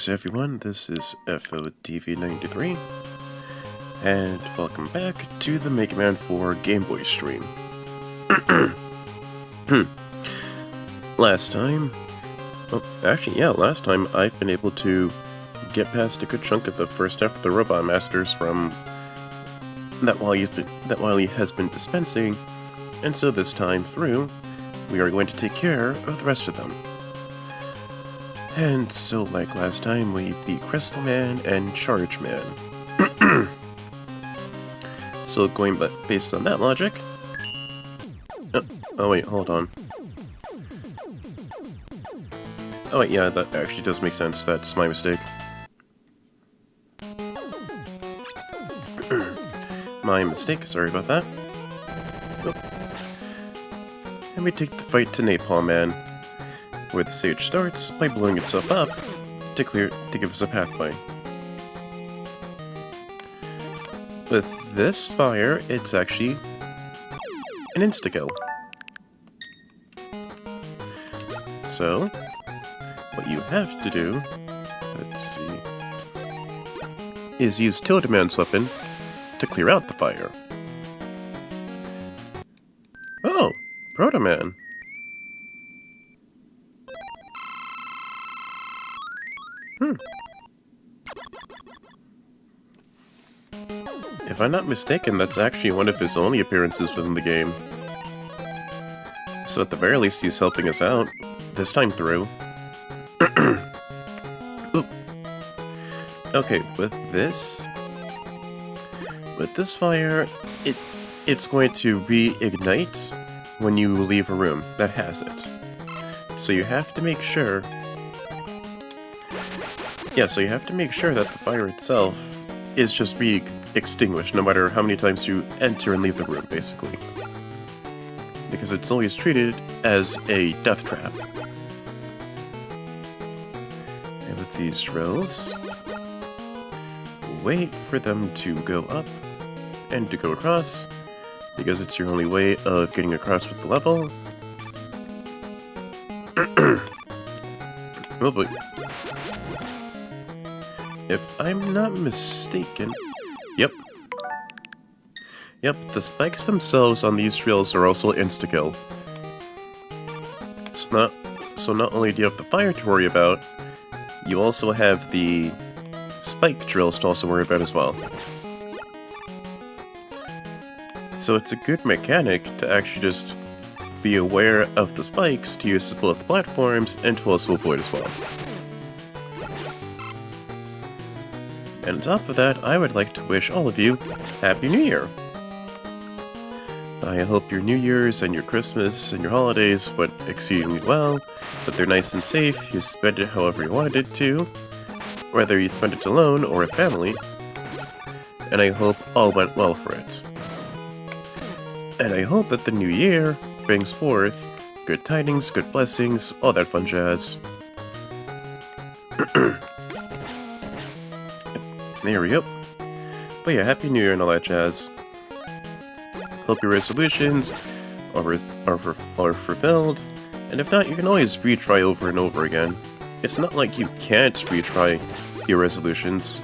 Greetings everyone, this is FOTV93, and welcome back to the Mega Man 4 Game Boy stream. Last time I've been able to get past a good chunk of the first half of the Robot Masters from that Wily has been dispensing, and so this time through, we are going to take care of the rest of them. And so, like last time, we beat Crystal Man and Charge Man. So, based on that logic... Oh wait, hold on. Oh wait, yeah, that actually does make sense. That's my mistake. My mistake, sorry about that. Oh. And we take the fight to Napalm Man, where the stage starts by blowing itself up to give us a pathway. With this fire, it's actually an insta-kill. So, what you have to do, let's see, is use Tilda Man's weapon to clear out the fire. Oh, Proto Man. If I'm not mistaken, that's actually one of his only appearances within the game. So at the very least, he's helping us out, this time through. Oop. Okay, with this fire, it's going to reignite when you leave a room that has it. So you have to make sure... Yeah, so you have to make sure that the fire itself is just extinguished no matter how many times you enter and leave the room, basically. Because it's always treated as a death trap. And with these drills, wait for them to go up and to go across, because it's your only way of getting across with the level. Oh boy. If I'm not mistaken... Yep, the spikes themselves on these drills are also insta-kill. So not only do you have the fire to worry about, you also have the spike drills to also worry about as well. So it's a good mechanic to actually just be aware of the spikes to use both platforms and to also avoid as well. And on top of that, I would like to wish all of you Happy New Year! I hope your New Year's and your Christmas and your holidays went exceedingly well, that they're nice and safe, you spent it however you wanted to, whether you spent it alone or with family, and I hope all went well for it. And I hope that the new year brings forth good tidings, good blessings, all that fun jazz. There we go. But yeah, Happy New Year and all that jazz. Hope your resolutions are fulfilled, and if not, you can always retry over and over again. It's not like you can't retry your resolutions.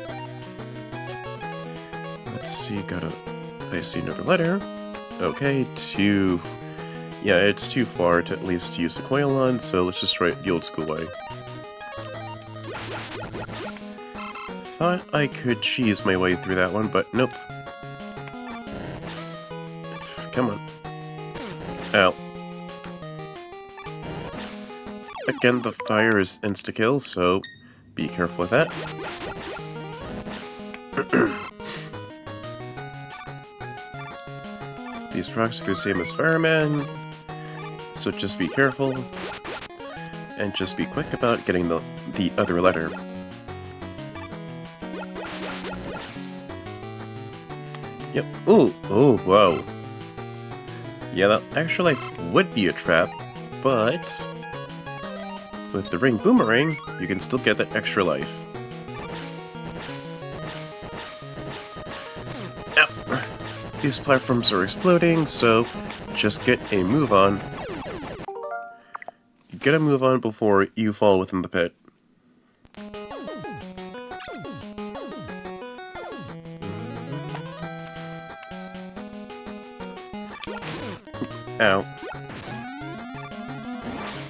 Let's see, I see another letter. Okay, yeah, it's too far to at least use a coil on, so let's just try it the old school way. Thought I could cheese my way through that one, but nope. Come on. Ow. Again, the fire is insta-kill, so be careful with that. These rocks are the same as Fireman, so just be careful, and just be quick about getting the other letter. Yep. Ooh, oh, whoa. Yeah, that extra life would be a trap, but with the ring boomerang, you can still get that extra life. Ow. These platforms are exploding, so just get a move on. Get a move on before you fall within the pit. Ow.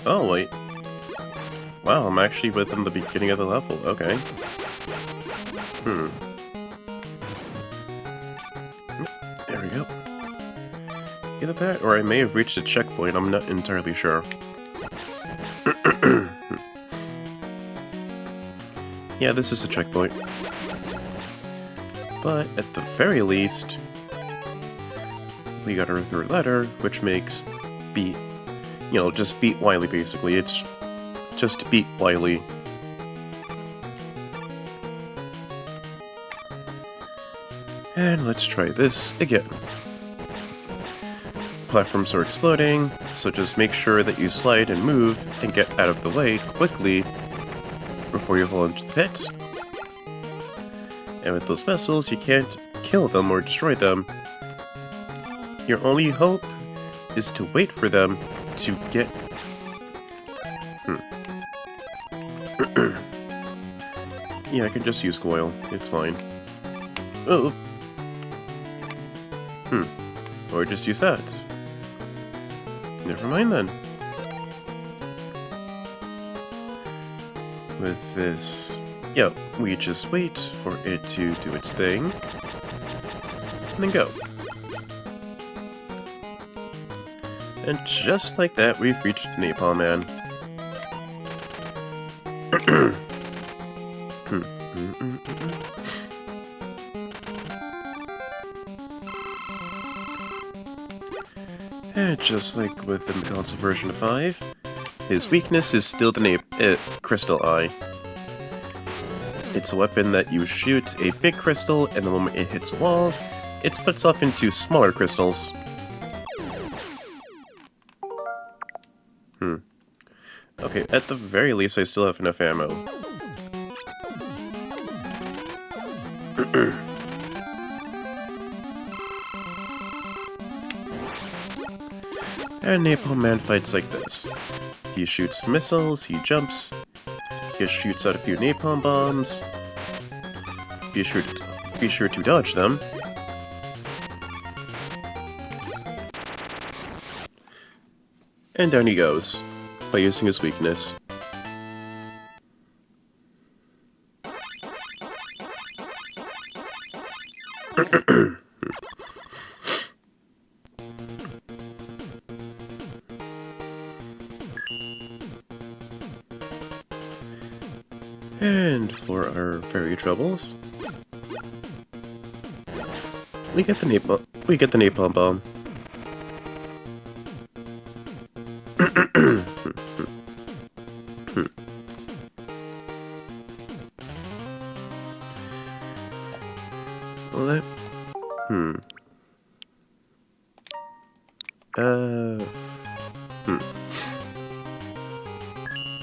Oh, wait. Wow, I'm actually within the beginning of the level. Okay. There we go. Either that, or I may have reached a checkpoint. I'm not entirely sure. Yeah, this is a checkpoint. But, at the very least, we got our third letter, which makes beat, just beat Wily, basically. It's just to beat Wily. And let's try this again. Platforms are exploding, so just make sure that you slide and move and get out of the way quickly before you fall into the pit. And with those vessels, you can't kill them or destroy them. Your only hope is to wait for them to get... Yeah, I can just use coil. It's fine. Oh! Or just use that. Never mind then. With this... Yeah, we just wait for it to do its thing. And then go. And just like that, we've reached Napalm Man. And just like within the console version of 5, his weakness is still the Crystal Eye. It's a weapon that you shoot a big crystal, and the moment it hits a wall, it splits off into smaller crystals. Okay, at the very least, I still have enough ammo. And Napalm Man fights like this. He shoots missiles, he jumps, he shoots out a few napalm bombs. Be sure to dodge them. And down he goes, by using his weakness. And for our fairy troubles, we get the napalm bomb.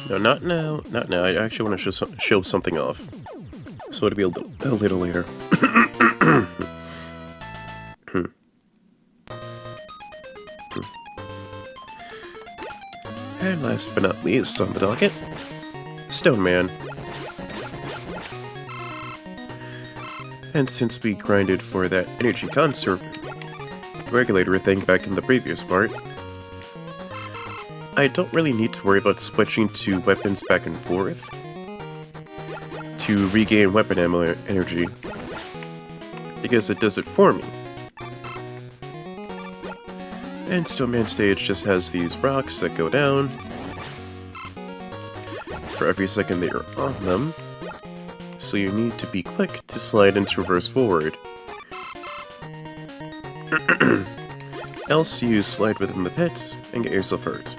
No, not now. Not now. I actually want to show something off. So it'll be a little later. And last but not least on the docket, Stone Man. And since we grinded for that energy conserve regulator thing back in the previous part, I don't really need to worry about switching to weapons back and forth to regain weapon ammo energy, because it does it for me. And Stone Man stage just has these rocks that go down for every second that you're on them, so you need to be quick to slide and traverse forward. Else you slide within the pit and get yourself hurt.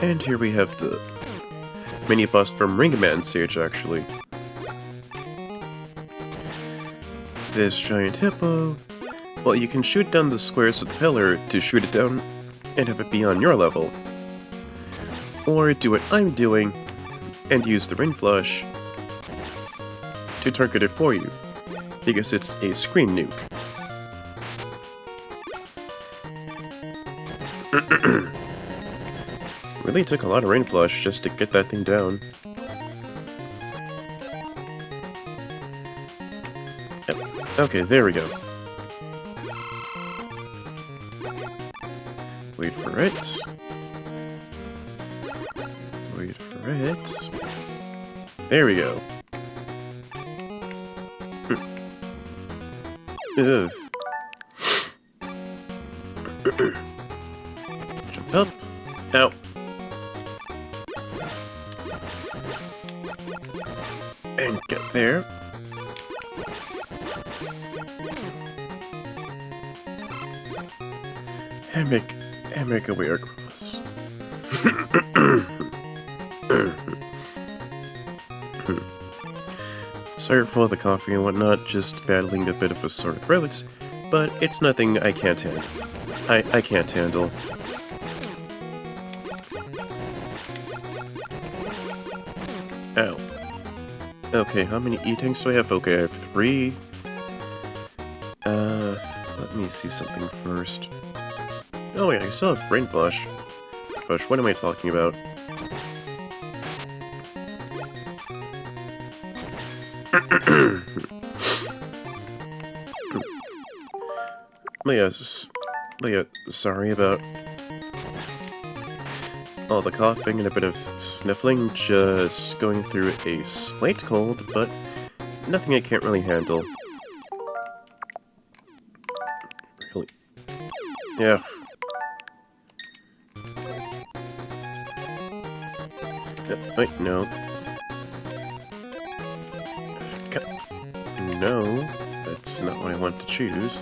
And here we have the mini-boss from Ringman stage, actually. This giant hippo, well, you can shoot down the squares of the pillar to shoot it down and have it be on your level. Or do what I'm doing and use the Ring Flush to target it for you, because it's a screen nuke. Really took a lot of rain flush just to get that thing down. Yep. Okay, there we go. Wait for it. Wait for it. There we go. Ugh. Jump up. Ow. And get there. And make a way across. Sorry for all the coffee and whatnot, just battling a bit of a sore throat, but it's nothing I can't handle. I can't handle. Ow. Okay, how many E-tanks do I have? Okay, I have 3. Let me see something first. Oh wait, I still have Brain Flush. Flush, what am I talking about? Leah, sorry about all the coughing and a bit of sniffling, just going through a slight cold, but nothing I can't really handle. Really? Yeah. Wait, no. No, that's not what I want to choose.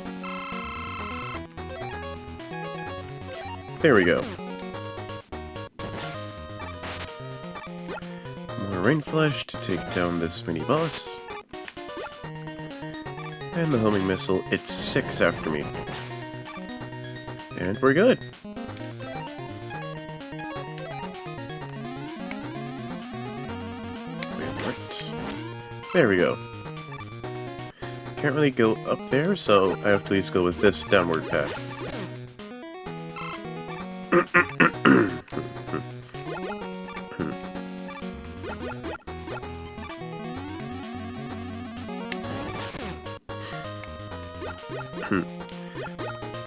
There we go. More rain flush to take down this mini boss. And the homing missile, it's 6 after me. And we're good. There we go. Can't really go up there, so I have to at least go with this downward path.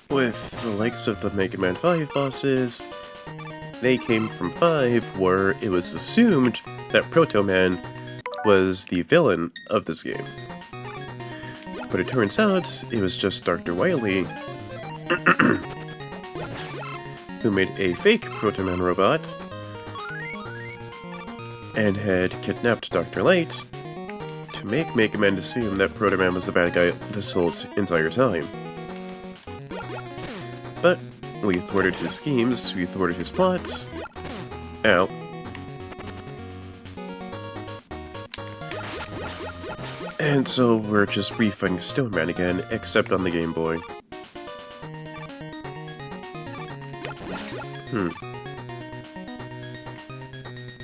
With the likes of the Mega Man 5 bosses, they came from 5, where it was assumed that Proto Man was the villain of this game. But it turns out it was just Dr. Wily who made a fake Proto Man robot and had kidnapped Dr. Light to make Mega Man assume that Proto Man was the bad guy this whole entire time. But we thwarted his schemes, we thwarted his plots. Ow. And so we're just refighting Stone Man again, except on the Game Boy.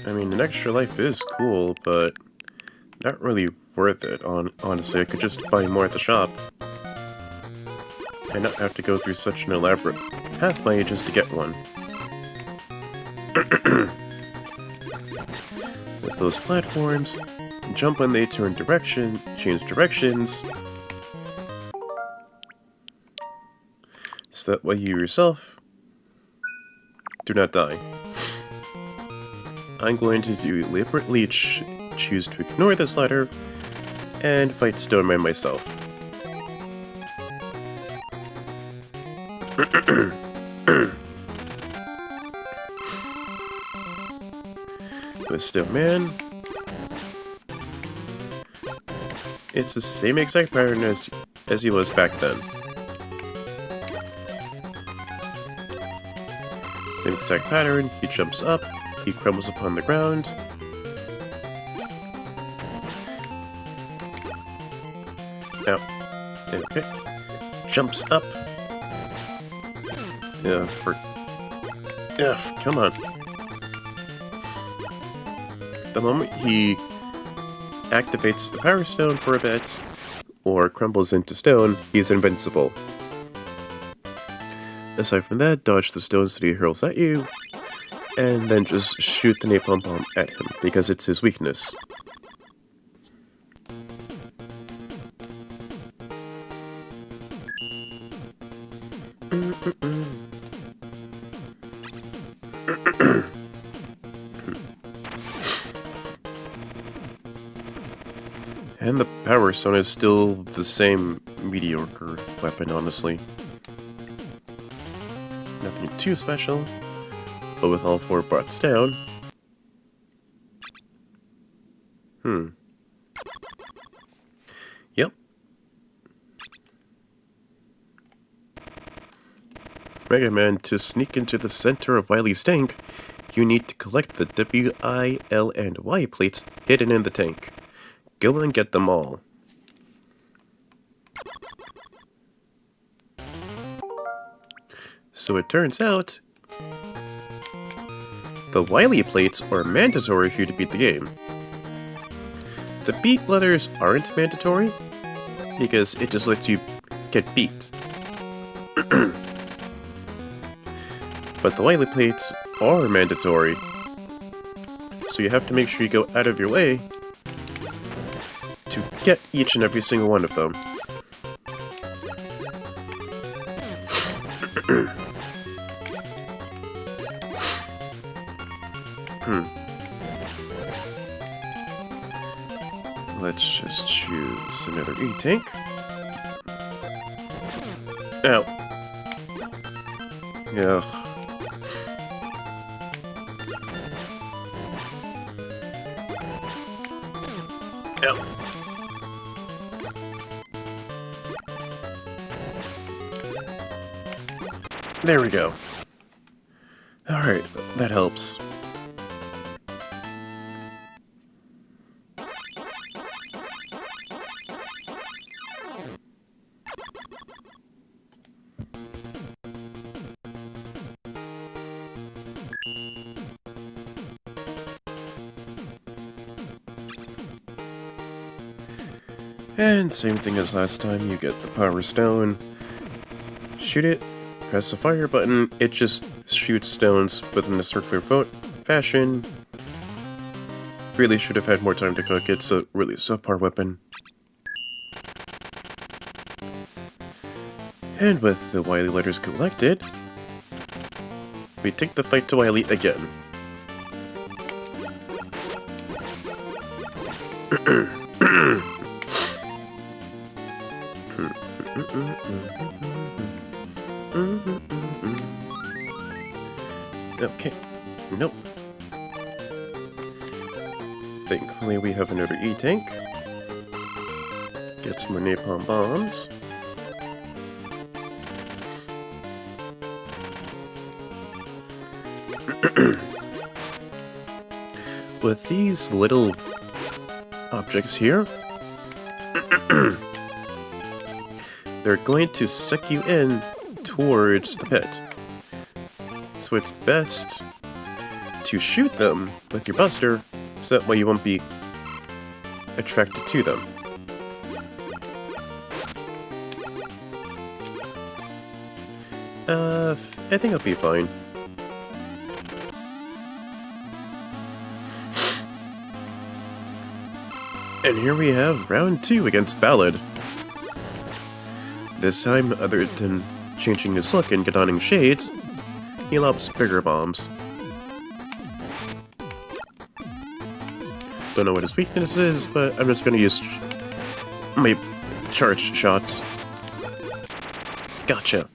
I mean, an extra life is cool, but not really worth it. Honestly, I could just buy more at the shop and not have to go through such an elaborate pathway just to get one. With those platforms, jump when they change directions, so that way you yourself do not die. I'm going to deliberately choose to ignore this ladder and fight Stone Man myself. With Stone Man, it's the same exact pattern as he was back then. Same exact pattern, he jumps up, he crumbles upon the ground. Now, okay. Jumps up. Come on. The moment he activates the Power Stone for a bit, or crumbles into stone, he's invincible. Aside from that, dodge the stones that he hurls at you, and then just shoot the napalm bomb at him, because it's his weakness. And the Power Stone is still the same mediocre weapon, honestly. Nothing too special, but with all 4 bots down... Yep. Mega Man, to sneak into the center of Wily's tank, you need to collect the W, I, L, and Y plates hidden in the tank. Go and get them all. So it turns out, the Wily plates are mandatory for you to beat the game. The beat letters aren't mandatory, because it just lets you get beat. But the Wily plates are mandatory, so you have to make sure you go out of your way to get each and every single one of them. Let's just choose another E-Tank. Ow. Yeah. Ow. There we go. Alright, that helps. And same thing as last time, you get the Power Stone, shoot it, press the fire button, it just shoots stones within a circular fashion. Really should have had more time to cook, it's a really subpar weapon. And with the Wily letters collected, we take the fight to Wily again. Okay, nope. Thankfully we have another E-Tank. Get some more napalm bombs. With these little objects here, they're going to suck you in towards the pit. So it's best to shoot them with your buster, so that way you won't be attracted to them. I think I'll be fine. And here we have round 2 against Ballad. This time, other than changing his look and donning shades, he lops bigger bombs. Don't know what his weakness is, but I'm just gonna use my charged shots. Gotcha.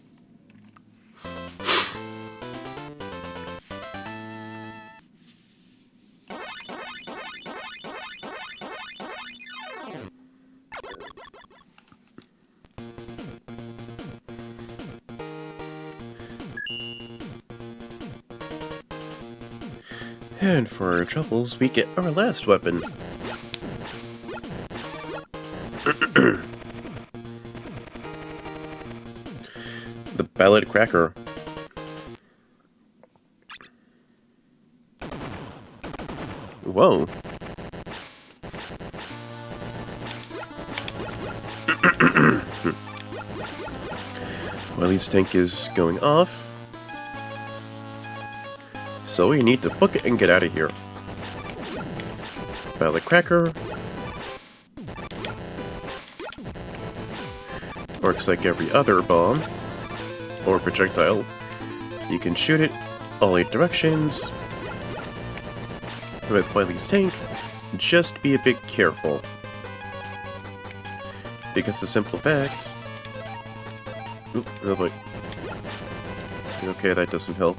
And for our troubles, we get our last weapon. The Ballad Cracker. Whoa. Wily's tank is going off. So we need to book it and get out of here. Violet Cracker. Works like every other bomb or projectile. You can shoot it all 8 directions. With Wily's tank, just be a bit careful. Because the simple fact... Oop, oh boy. Okay, that doesn't help.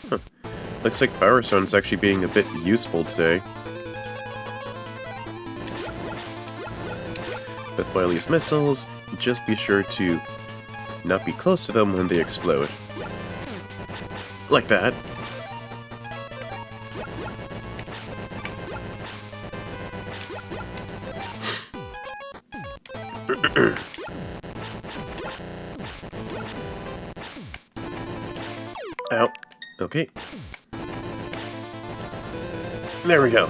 Huh. Looks like Power Stone's actually being a bit useful today. With Wily's missiles, just be sure to not be close to them when they explode. Like that. Ow. Okay. There we go.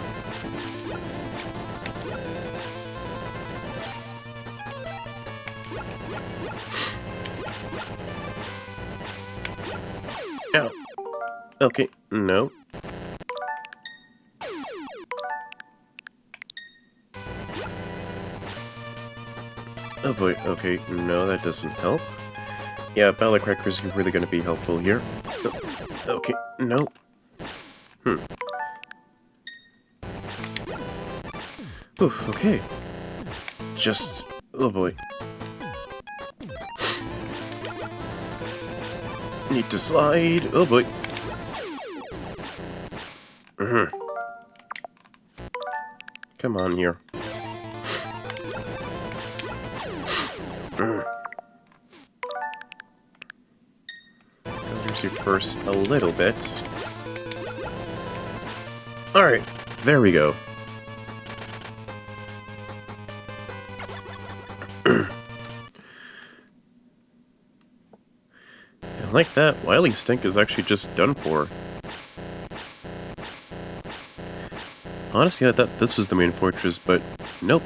Ow. Okay, no. Oh boy, okay, no, that doesn't help. Yeah, Violet Crackers are really gonna be helpful here. Oh, okay, no. Oof, okay. Just... oh boy. Need to slide. Oh boy. Come on here. Here's you first a little bit. Alright, there we go. And like that, Wily's tank is actually just done for. Honestly, I thought this was the main fortress, but nope.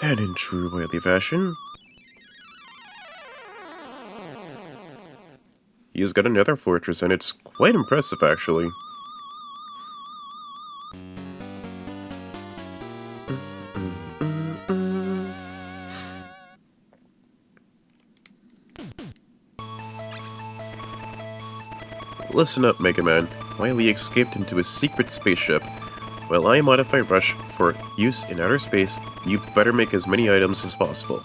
And in true Wily fashion, he's got another fortress, and it's quite impressive, actually. Listen up, Mega Man. Wily escaped into a secret spaceship. While I modify Rush for use in outer space, you better make as many items as possible.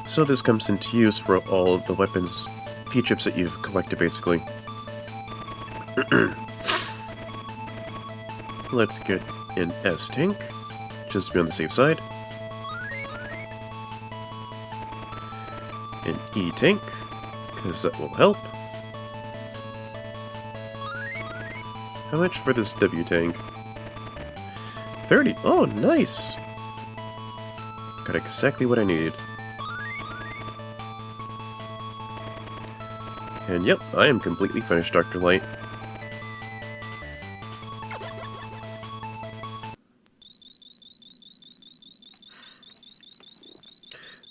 So this comes into use for all the weapons, P-chips that you've collected, basically. Let's get an S-tank, just to be on the safe side. An E-tank, because that will help. How much for this W tank? 30. Oh, nice! Got exactly what I needed. And yep, I am completely finished, Dr. Light.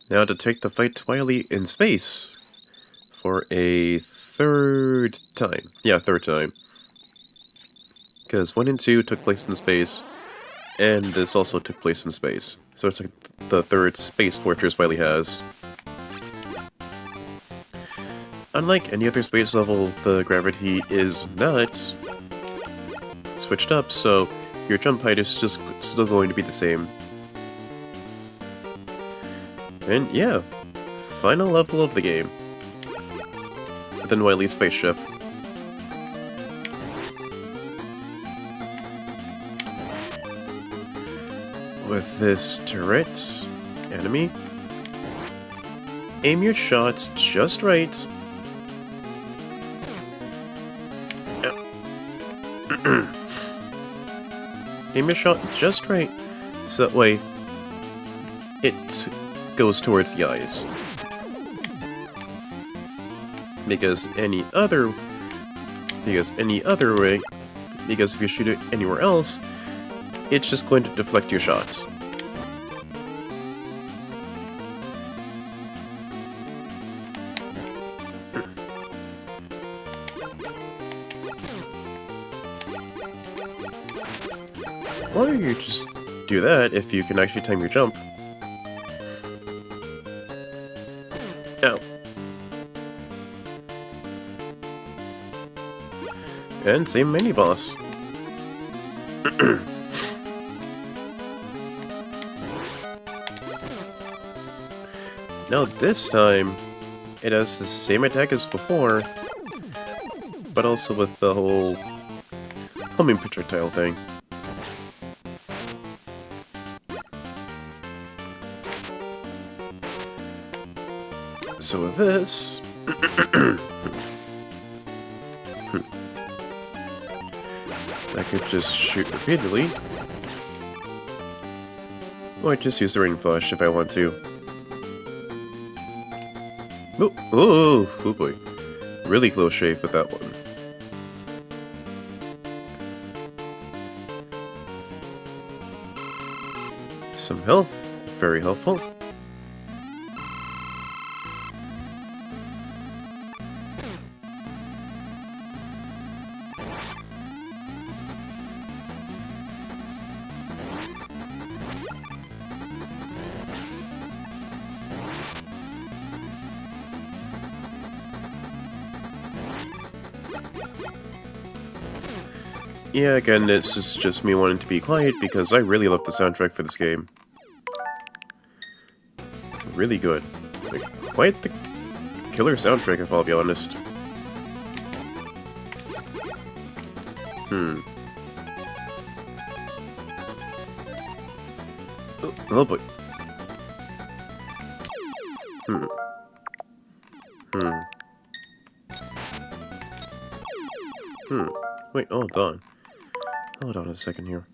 Now to take the fight to Wily in space for a third time. Yeah, third time. Because 1 and 2 took place in space, and this also took place in space. So it's like the third space fortress Wily has. Unlike any other space level, the gravity is not switched up, so your jump height is just still going to be the same. And yeah, final level of the game. Within Wily's spaceship. With this turret, enemy, aim your shots just right. Aim your shot just right, so that way it goes towards the eyes. Because any other way, because if you shoot it anywhere else, it's just going to deflect your shots. Why don't you just do that if you can actually time your jump? Ow. And same mini-boss. Now this time, it has the same attack as before, but also with the whole homing projectile thing. So with this... I could just shoot repeatedly. Or just use the rain flash if I want to. Oh boy. Really close shave with that one. Some health. Very helpful. Yeah, again, this is just me wanting to be quiet because I really love the soundtrack for this game. Really good. Like, quite the killer soundtrack, if I'll be honest. Oh boy. Wait, hold on. Hold on a second here.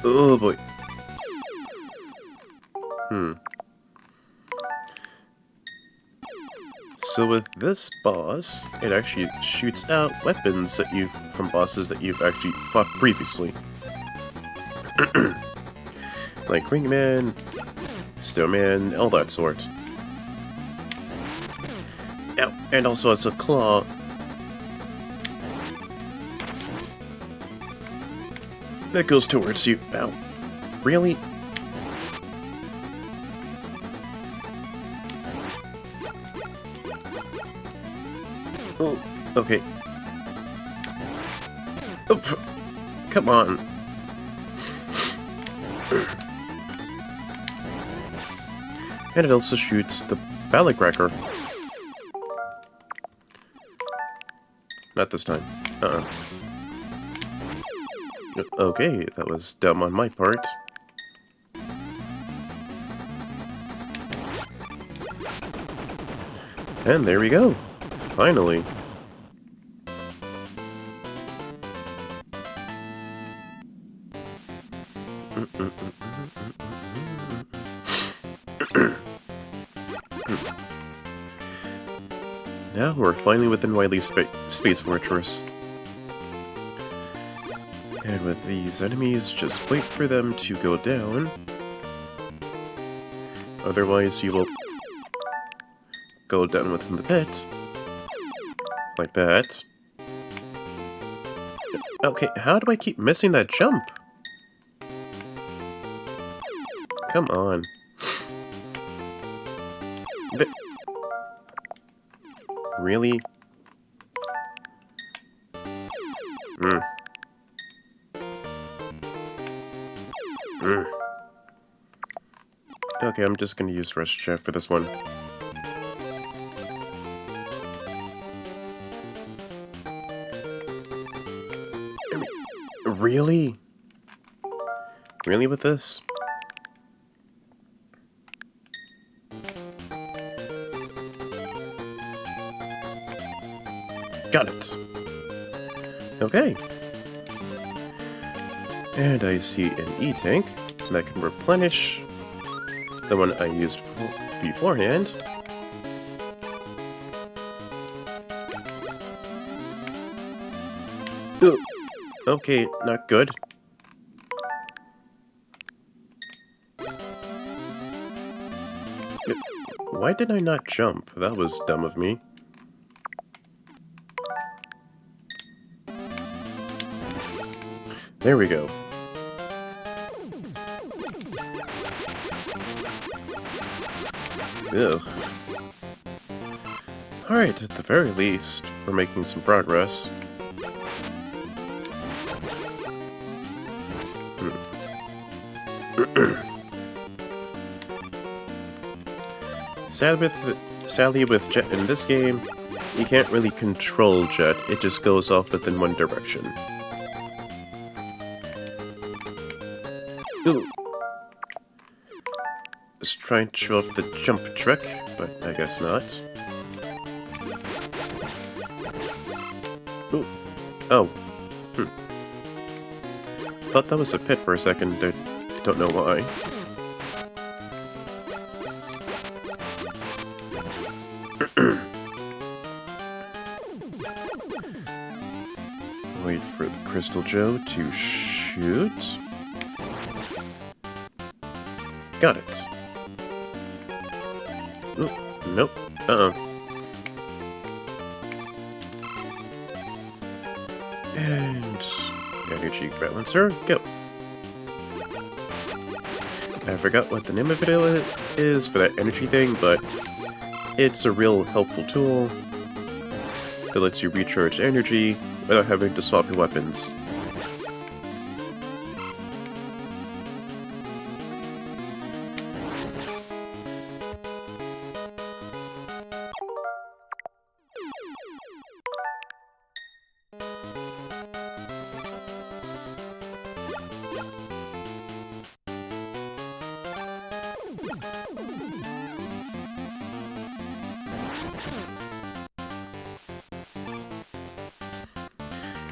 Oh boy. So with this boss, it actually shoots out weapons that from bosses that you've actually fought previously. Like Ringman, Snowman, all that sort. Ow, and also as a claw. That goes towards you. Ow. Really? Oh, okay. Oop. Come on. And it also shoots the Ballet Cracker. Not this time. Okay, that was dumb on my part. And there we go. Finally. Now we're finally within Wily's Space Fortress. And with these enemies, just wait for them to go down. Otherwise, you will go down within the pit. Like that. Okay, how do I keep missing that jump? Come on. Really? Okay, I'm just gonna use Rush Chef for this one. Really? Really with this? Got it. Okay. And I see an E-tank that can replenish the one I used beforehand. Ooh, okay, not good. Why did I not jump? That was dumb of me. There we go. Ugh. Alright, at the very least, we're making some progress. Sadly with Jet in this game, you can't really control Jet, it just goes off within one direction. Ooh. Just trying to show off the jump trick, but I guess not. Ooh. Oh. Thought that was a pit for a second, I don't know why. Wait for the Crystal Joe to shoot. Got it. Oop, nope. And energy balancer, go. I forgot what the name of it is for that energy thing, but it's a real helpful tool that lets you recharge energy without having to swap your weapons.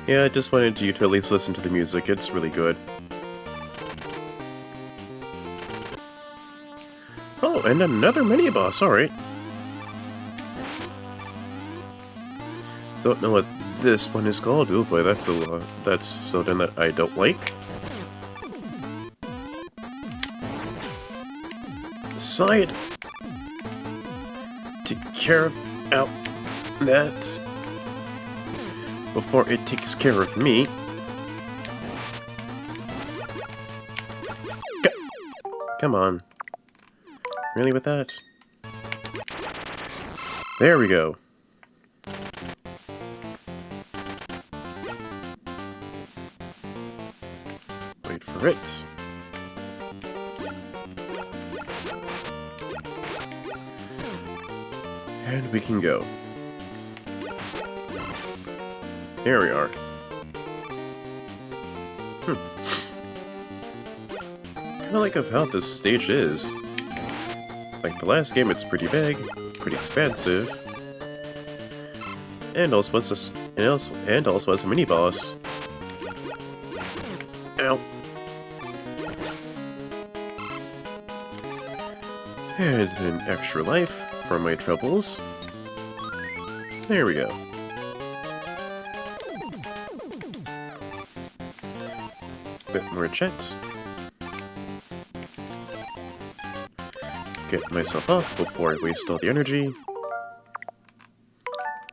Yeah, I just wanted you to at least listen to the music, it's really good. Oh, and another mini-boss, alright. Don't know what this one is called. Oh boy, that's something that I don't like. Side! Take care of that before it takes care of me. Come on. Really with that? There we go. Wait for it. And we can go. Here we are. Kinda like how this stage is. Like the last game, it's pretty big, pretty expansive, and also has a mini boss. Ow! And an extra life for my troubles. There we go. Bit more checks. Get myself off before I waste all the energy.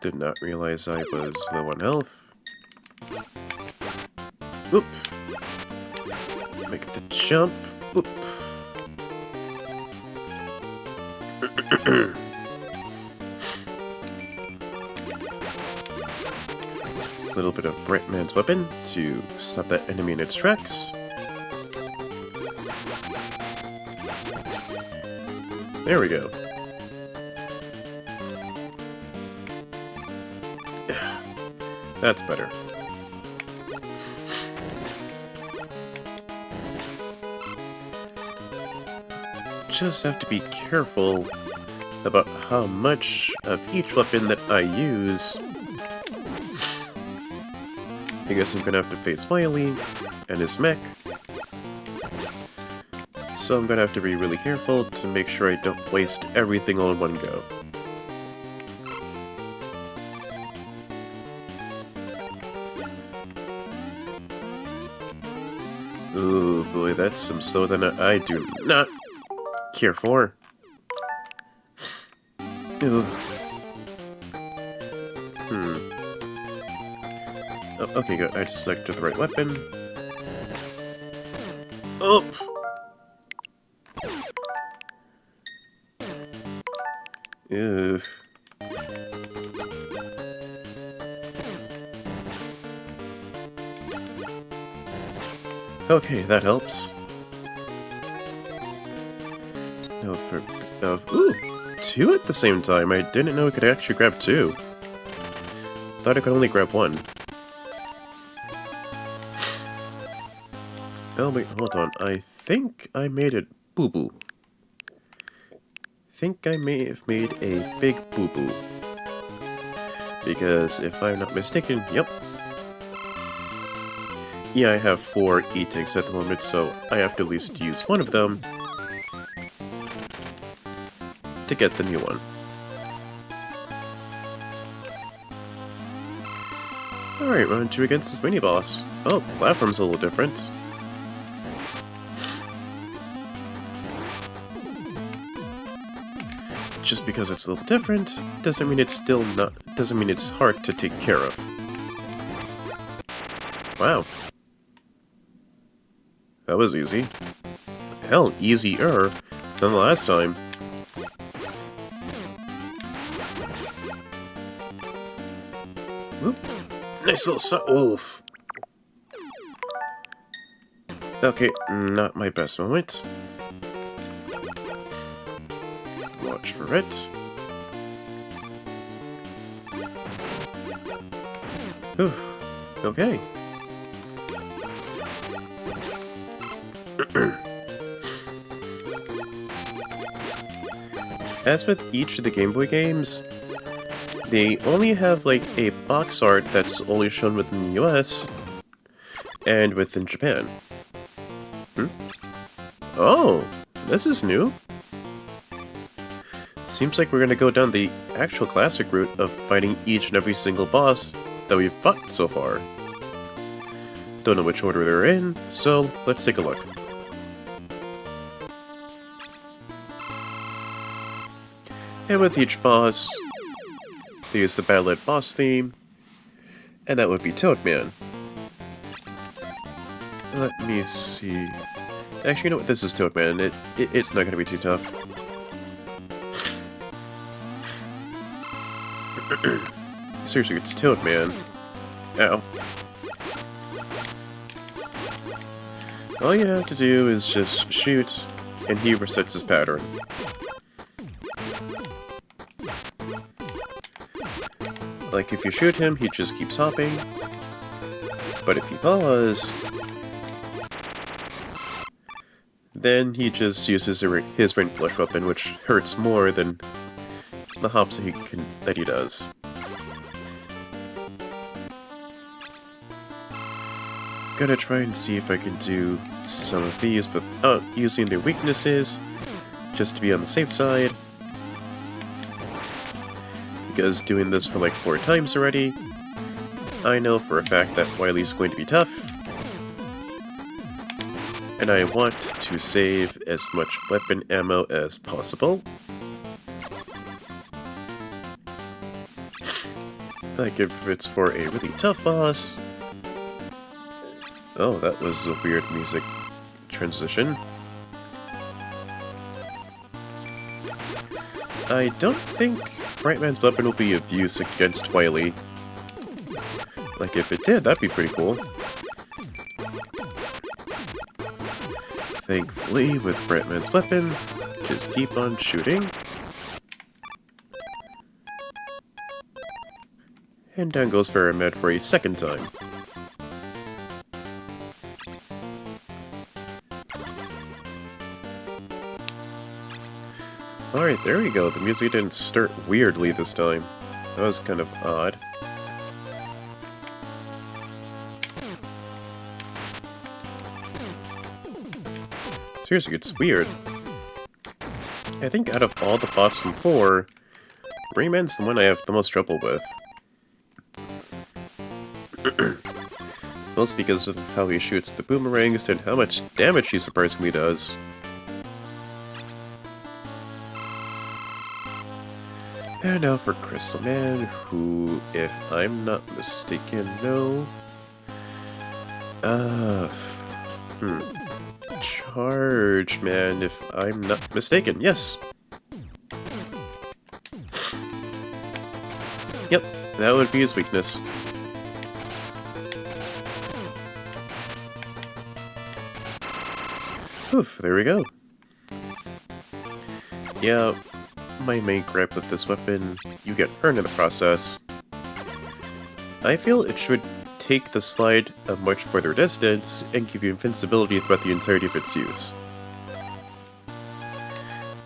Did not realize I was low on health. Oop. Make the jump. Oop. Little bit of Brightman's weapon to stop that enemy in its tracks. There we go. That's better. Just have to be careful about how much of each weapon that I use. I guess I'm gonna have to face Wily and his mech. So so I'm gonna have to be really careful to make sure I don't waste everything all in one go. Ooh boy, that's some slow that I do not care for. Ooh. Oh, okay, good. I just selected the right weapon. Oh! Ew. Okay, that helps. No, ooh! Two at the same time. I didn't know I could actually grab two. Thought I could only grab one. Oh wait, hold on. I think I made it boo-boo. Think I may have made a big boo-boo. Because if I'm not mistaken, yep. Yeah, I have 4 e-tigs at the moment, so I have to at least use one of them to get the new one. Alright, round 2 against this mini-boss. Oh, the platform's a little different. Just because it's a little different doesn't mean it's hard to take care of. Wow. That was easy. Hell, easier than the last time. Oop. Nice little oof. Okay, not my best moment. Watch for it. Whew. Okay. As with each of the Game Boy games, they only have like a box art that's only shown within the US and within Japan. Oh, this is new. Seems like we're gonna go down the actual classic route of fighting each and every single boss that we've fought so far. Don't know which order they're in, so let's take a look. And with each boss, they use the Battle.net boss theme, and that would be Toadman. Let me see. Actually, you know what? This is Toadman. It's not gonna be too tough. Seriously, it's Toadman. Ow. All you have to do is just shoot, and he resets his pattern. Like, if you shoot him, he just keeps hopping. But if you pause, then he just uses his rain flush weapon, which hurts more than the hops that he does. Gonna try and see if I can do some of these without using their weaknesses, just to be on the safe side. Because doing this for like 4 times already, I know for a fact that Wily's going to be tough. And I want to save as much weapon ammo as possible. Like if it's for a really tough boss. Oh, that was a weird music transition. I don't think Brightman's weapon will be of use against Wily. Like if it did, that'd be pretty cool. Thankfully, with Brightman's weapon, just keep on shooting. And down goes Faramed for a second time. Alright, there we go. The music didn't start weirdly this time. That was kind of odd. seriously, it's weird. I think out of all the boss from 4, Rayman's the one I have the most trouble with. Mostly because of how he shoots the boomerangs and how much damage he surprisingly does. And now for Crystal Man, who, if I'm not mistaken, no... Charge Man, if I'm not mistaken, yes! Yep, that would be his weakness. Oof, there we go. Yeah, my main gripe with this weapon, you get hurt in the process. I feel it should take the slide a much further distance and give you invincibility throughout the entirety of its use.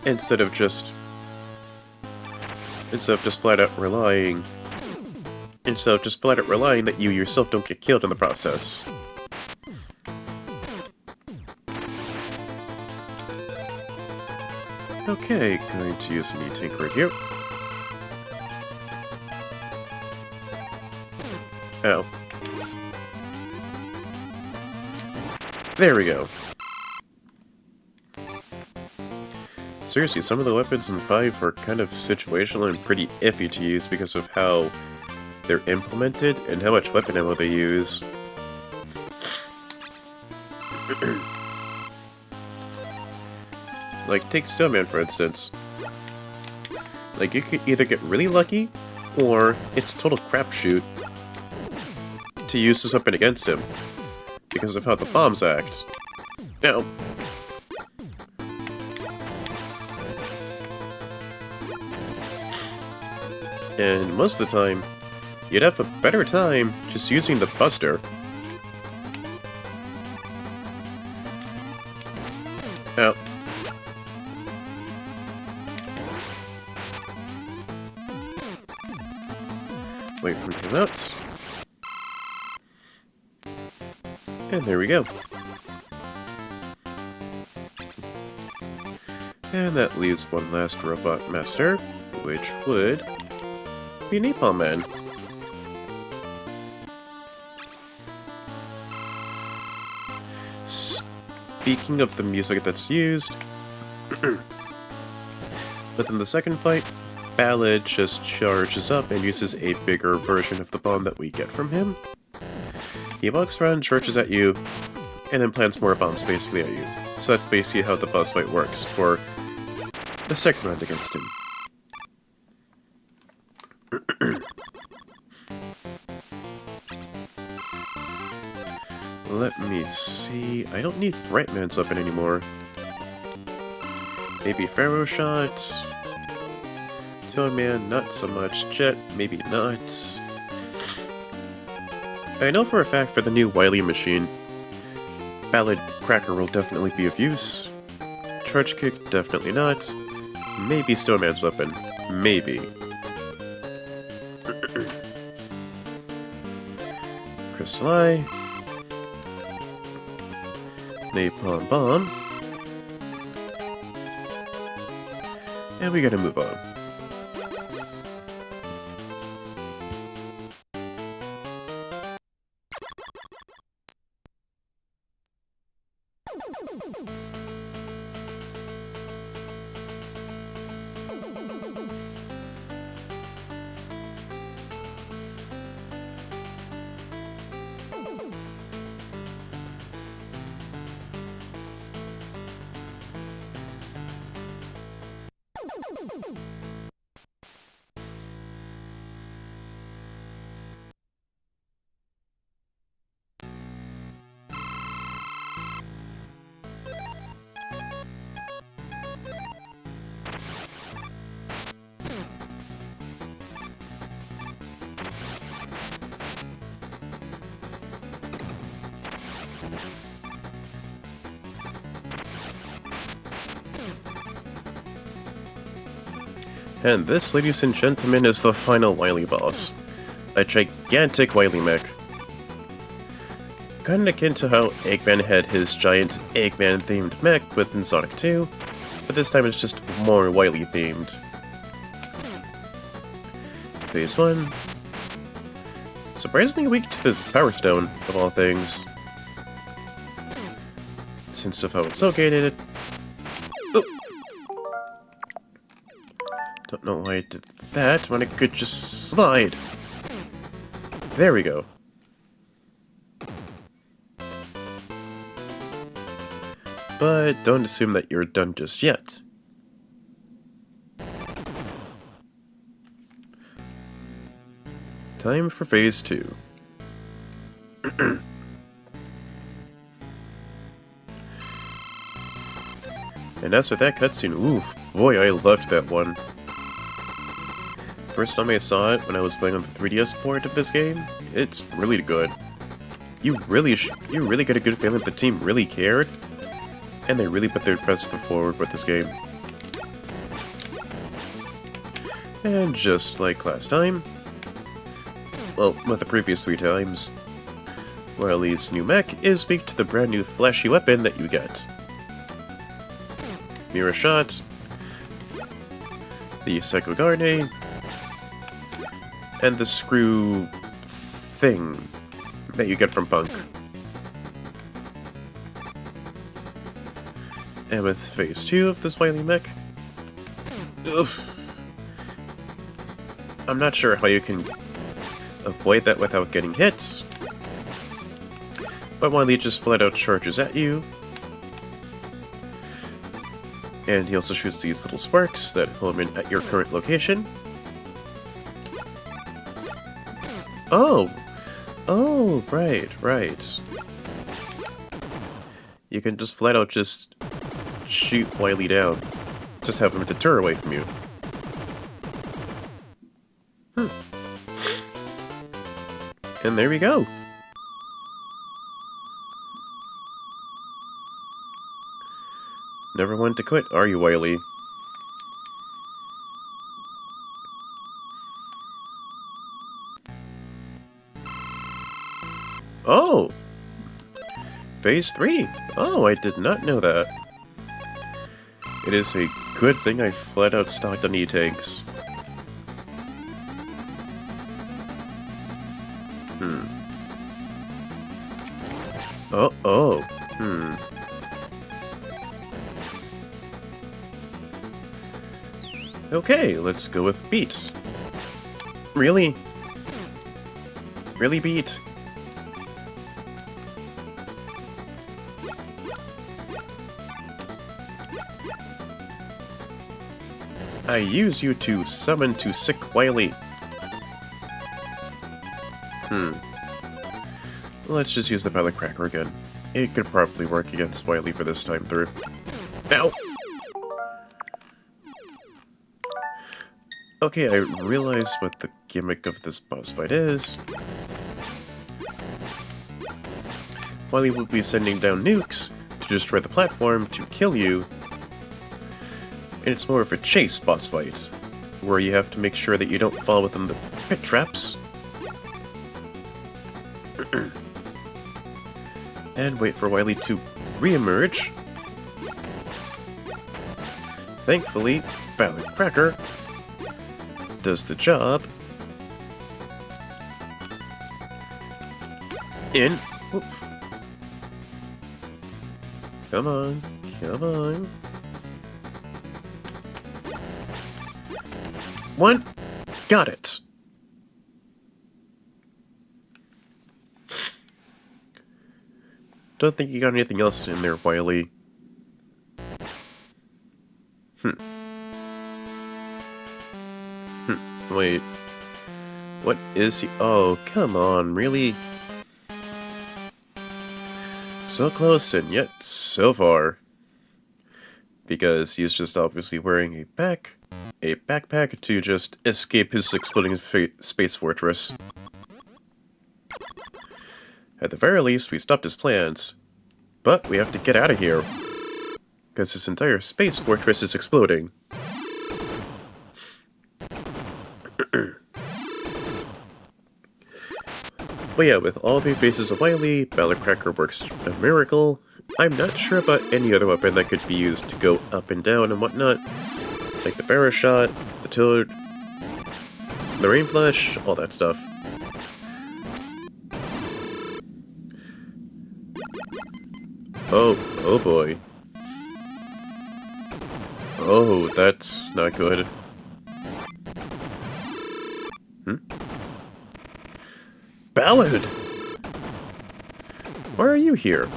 Instead of just flat out relying that you yourself don't get killed in the process. Okay, going to use an E-Tank right here. Ow. There we go. Seriously, some of the weapons in 5 are kind of situational and pretty iffy to use because of how they're implemented and how much weapon ammo they use. Like, take Stoneman for instance. Like, you could either get really lucky, or it's a total crapshoot to use this weapon against him, because of how the bombs act. Now, and most of the time, you'd have a better time just using the Buster. Now, wait for him to come out. And there we go. And that leaves one last Robot Master, which would be Napalm Man. Speaking of the music that's used, within the second fight, Ballad just charges up and uses a bigger version of the bomb that we get from him. He walks around, charges at you, and then plants more bombs basically at you. So that's basically how the boss fight works for the second round against him. Let me see. I don't need Brightman's weapon anymore. Maybe Pharaoh Shot. Man, not so much. Jet, maybe not. I know for a fact for the new Wily machine, Ballad Cracker will definitely be of use. Charge Kick, definitely not. Maybe Stoneman's weapon. Maybe. Crystal Eye. Napalm Bomb. And we gotta move on. And this, ladies and gentlemen, is the final Wily boss. A gigantic Wily mech. Kinda akin to how Eggman had his giant Eggman-themed mech within Sonic 2, but this time it's just more Wily-themed. Phase 1. Surprisingly weak to this Power Stone, of all things. Since of how it's located. Oh. Don't know why I did that when I could just slide. There we go. But don't assume that you're done just yet. Time for Phase 2. And as with that cutscene, oof, boy, I loved that one. First time I saw it when I was playing on the 3DS port of this game, it's really good. You really get a good feeling that the team really cared, and they really put their best foot forward with this game. And just like last time, well, with the previous 3 times, Wily's new mech is weak to the brand new flashy weapon that you get. Mirror Shot, the Psycho Garnet, and the screw thing that you get from Punk. And with Phase 2 of this Wily mech, I'm not sure how you can avoid that without getting hit, but Wily just flat out charges at you. And he also shoots these little sparks that home in at your current location. Oh! Oh, right. You can just flat out just shoot Wily down. Just have him deter away from you. And there we go. Never one to quit, are you, Wily? Oh! Phase 3! Oh, I did not know that. It is a good thing I flat out stocked on E-tanks. Okay, let's go with Beat. Really? Really, Beat? I use you to summon to sick Wily. Let's just use the Pilot Cracker again. It could probably work against Wily for this time through. Ow! Okay, I realize what the gimmick of this boss fight is. Wily will be sending down nukes to destroy the platform to kill you. And it's more of a chase boss fight, where you have to make sure that you don't fall within the pit traps. And wait for Wily to re-emerge. Thankfully, Pilot Cracker does the job. In. Whoop. Come on. One. Got it. Don't think you got anything else in there, Wily. Wait. What is he? Oh, come on, really? So close and yet so far. Because he's just obviously wearing a backpack to just escape his exploding space fortress. At the very least, we stopped his plans. But we have to get out of here. Because his entire space fortress is exploding. But yeah, with all 3 phases of Wily, Battle Cracker works a miracle. I'm not sure about any other weapon that could be used to go up and down and whatnot. Like the Barrow Shot, the Toad, the Rain Flash, all that stuff. Oh boy. Oh, that's not good. Ballad! Why are you here?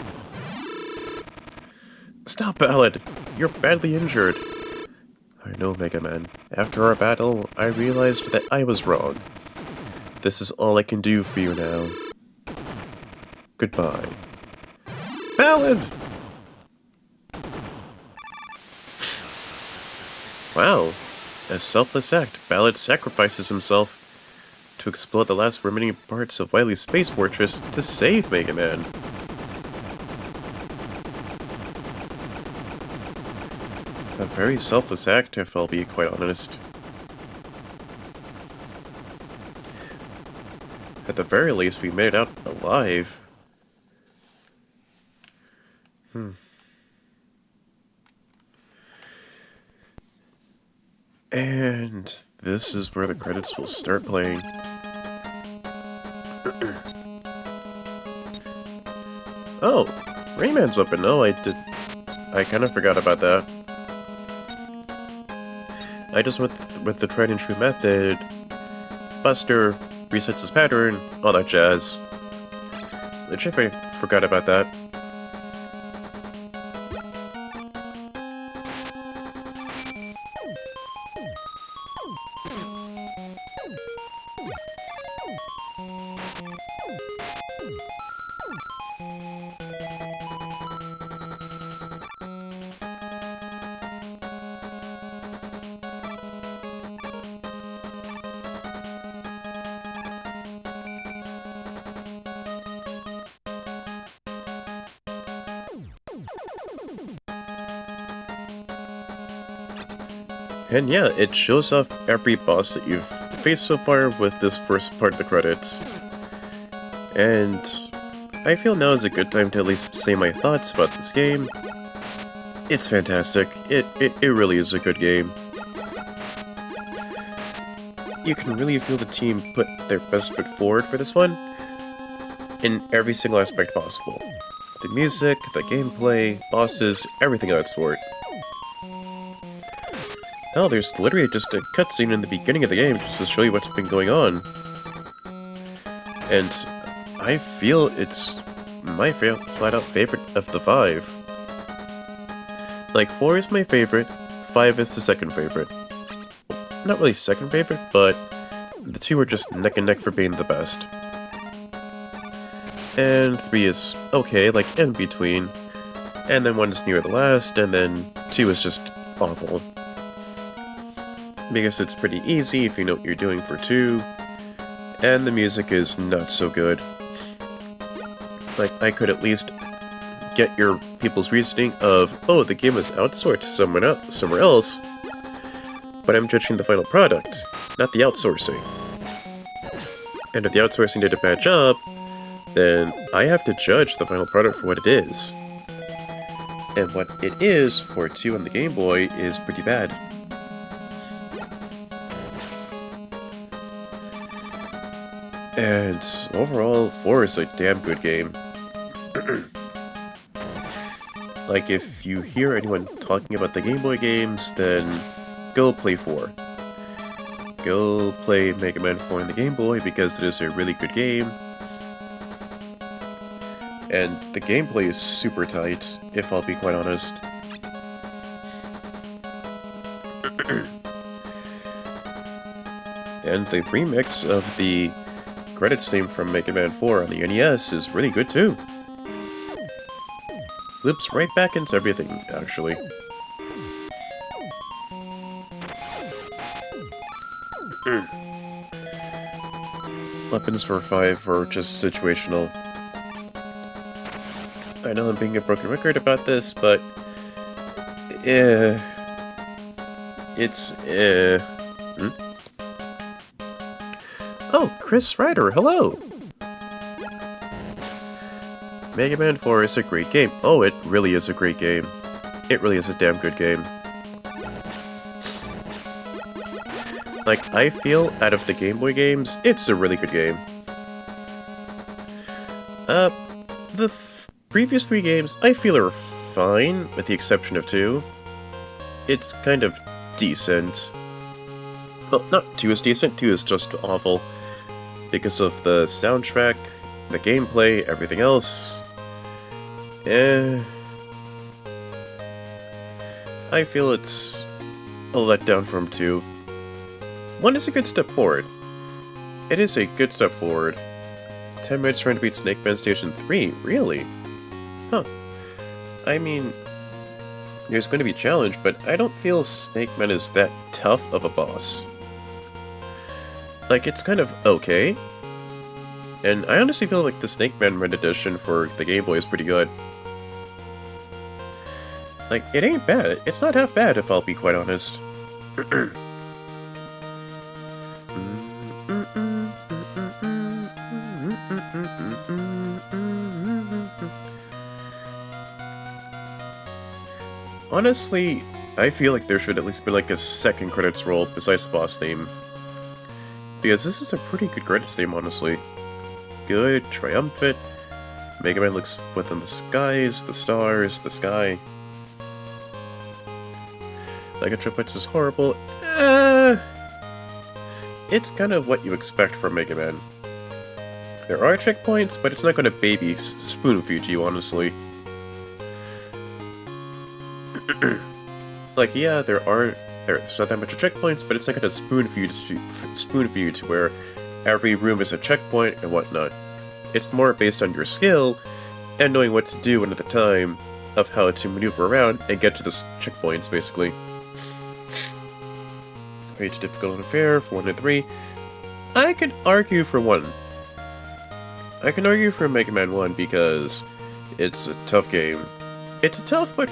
Stop, Ballad! You're badly injured. I know, Mega Man. After our battle, I realized that I was wrong. This is all I can do for you now. Goodbye. Ballad! Wow. A selfless act, Ballad sacrifices himself to explode the last remaining parts of Wily's Space Fortress to save Mega Man. A very selfless act, if I'll be quite honest. At the very least, we made it out alive. And this is where the credits will start playing. Oh, Rayman's weapon. No, I kind of forgot about that. I just went with the tried and true method. Buster resets his pattern, all that jazz. Legit, I forgot about that. And yeah, it shows off every boss that you've faced so far with this first part of the credits. And I feel now is a good time to at least say my thoughts about this game. It's fantastic. It really is a good game. You can really feel the team put their best foot forward for this one in every single aspect possible. The music, the gameplay, bosses, everything of that sort. Oh, there's literally just a cutscene in the beginning of the game just to show you what's been going on. And I feel it's my flat-out favorite of the 5. Like, 4 is my favorite, 5 is the second favorite. Not really second favorite, but the 2 are just neck and neck for being the best. And 3 is okay, like in between. And then 1 is near the last, and then 2 is just awful. Because it's pretty easy if you know what you're doing for 2, and the music is not so good. Like, I could at least get your people's reasoning of, oh, the game was outsourced somewhere else, but I'm judging the final product, not the outsourcing. And if the outsourcing did a bad job, then I have to judge the final product for what it is. And what it is for 2 on the Game Boy is pretty bad. And overall, 4 is a damn good game. Like, if you hear anyone talking about the Game Boy games, then go play 4. Go play Mega Man 4 on the Game Boy because it is a really good game. And the gameplay is super tight, if I'll be quite honest. And the remix of the credits theme from Mega Man 4 on the NES is really good too. Loops right back into everything, actually. Weapons for 5 are just situational. I know I'm being a broken record about this, but it's Oh, Chris Ryder, hello! Mega Man 4 is a great game. Oh, it really is a great game. It really is a damn good game. Like, I feel out of the Game Boy games, it's a really good game. The previous 3 games, I feel are fine, with the exception of 2. It's kind of decent. Well, not 2 is decent, 2 is just awful. Because of the soundtrack, the gameplay, everything else. I feel it's a letdown from 2. 1 is a good step forward. It is a good step forward. 10 minutes trying to beat Snake Man Station 3, really? Huh. I mean, there's going to be a challenge, but I don't feel Snake Man is that tough of a boss. Like, it's kind of okay. And I honestly feel like the Snake Man Red Edition for the Game Boy is pretty good. Like, it ain't bad. It's not half bad, if I'll be quite honest. Honestly, I feel like there should at least be like a second credits roll besides the boss theme. Because this is a pretty good credits theme, honestly. Good, triumphant. Mega Man looks within the skies, the stars, the sky. Like a Triplets is horrible. It's kind of what you expect from Mega Man. There are checkpoints, but it's not going to baby spoon feed you, honestly. Like, yeah, there's not that much of checkpoints, but it's not going to spoon feed you to where every room is a checkpoint and whatnot. It's more based on your skill and knowing what to do and at the time of how to maneuver around and get to the checkpoints, basically. Rage difficult and fair for 1 and 3. I could argue for 1. I can argue for Mega Man 1 because it's a tough game. It's a tough but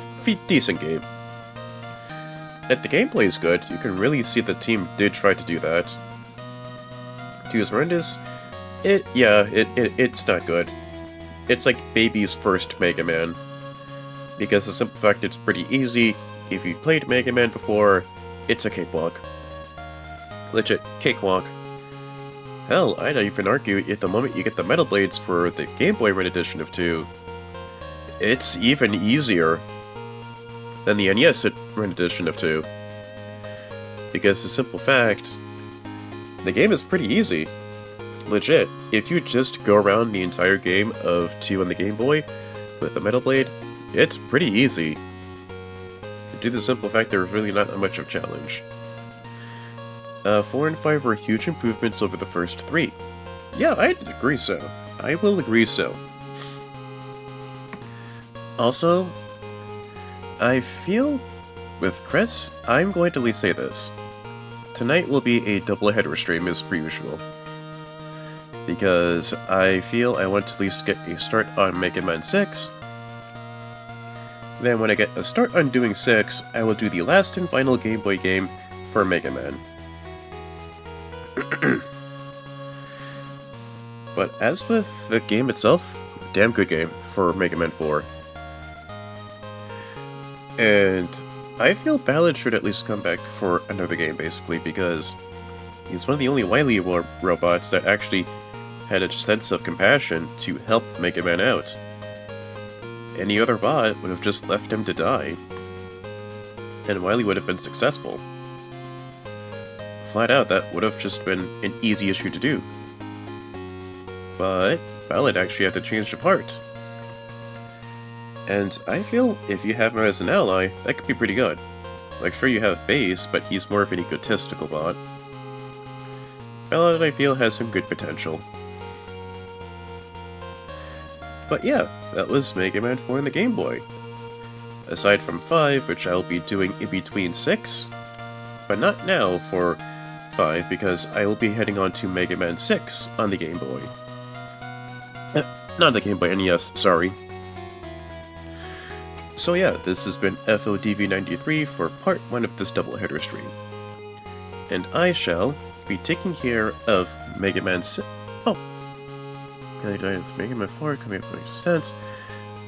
decent game. And the gameplay is good. You can really see the team did try to do that. 2 is horrendous. It's not good. It's like baby's first Mega Man. Because the simple fact it's pretty easy. If you've played Mega Man before, it's a cakewalk. Legit cakewalk. Hell, I'd even argue if the moment you get the Metal Blades for the Game Boy Red edition of 2, it's even easier than the NES Red edition of 2. Because the simple fact, the game is pretty easy. Legit, if you just go around the entire game of 2 on the Game Boy with the Metal Blade, it's pretty easy. Due to the simple fact there's really not that much of a challenge. 4 and 5 were huge improvements over the first 3. Yeah, I'd agree so. I will agree so. Also, I feel with Chris, I'm going to at least say this. Tonight will be a double-header stream as per usual. Because I feel I want to at least get a start on Mega Man 6. Then when I get a start on doing 6, I will do the last and final Game Boy game for Mega Man. But as with the game itself, damn good game for Mega Man 4. And I feel Ballad should at least come back for another game, basically, because he's one of the only Wily robots that actually had a sense of compassion to help Mega Man out. Any other bot would have just left him to die, and Wily would have been successful. Flat out, that would have just been an easy issue to do. But Ballad actually had the change of heart. And I feel if you have him as an ally, that could be pretty good. Like, sure you have Bass, but he's more of an egotistical bot. Ballad, I feel, has some good potential. But yeah, that was Mega Man 4 in the Game Boy. Aside from 5, which I'll be doing in between 6, but not now for 5 because I will be heading on to Mega Man 6 on the Game Boy. Not the Game Boy, NES, sorry. So yeah, this has been FODV93 for part 1 of this doubleheader stream. And I shall be taking care of Mega Man 6. Oh. Really died with Mega Man 4, coming up makes sense.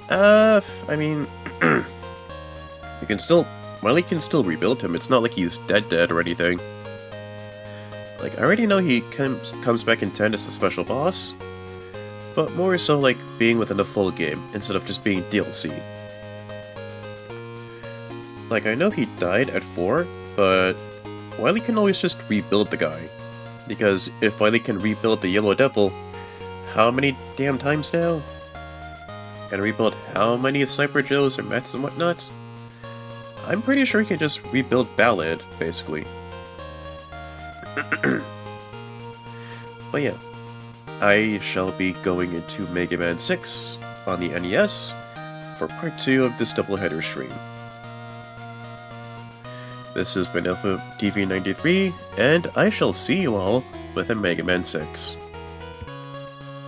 I mean, you can still, Wily can still rebuild him. It's not like he's dead or anything. Like, I already know he comes back in 10 as a special boss, but more so like being within the full game, instead of just being DLC. Like, I know he died at 4, but Wily can always just rebuild the guy. Because if Wily can rebuild the Yellow Devil, how many damn times now? And rebuild how many Sniper Joes and Mets and whatnot? I'm pretty sure he can just rebuild Ballad, basically. But yeah, I shall be going into Mega Man 6 on the NES for part 2 of this doubleheader stream. This has been Alpha TV93, and I shall see you all with a Mega Man 6.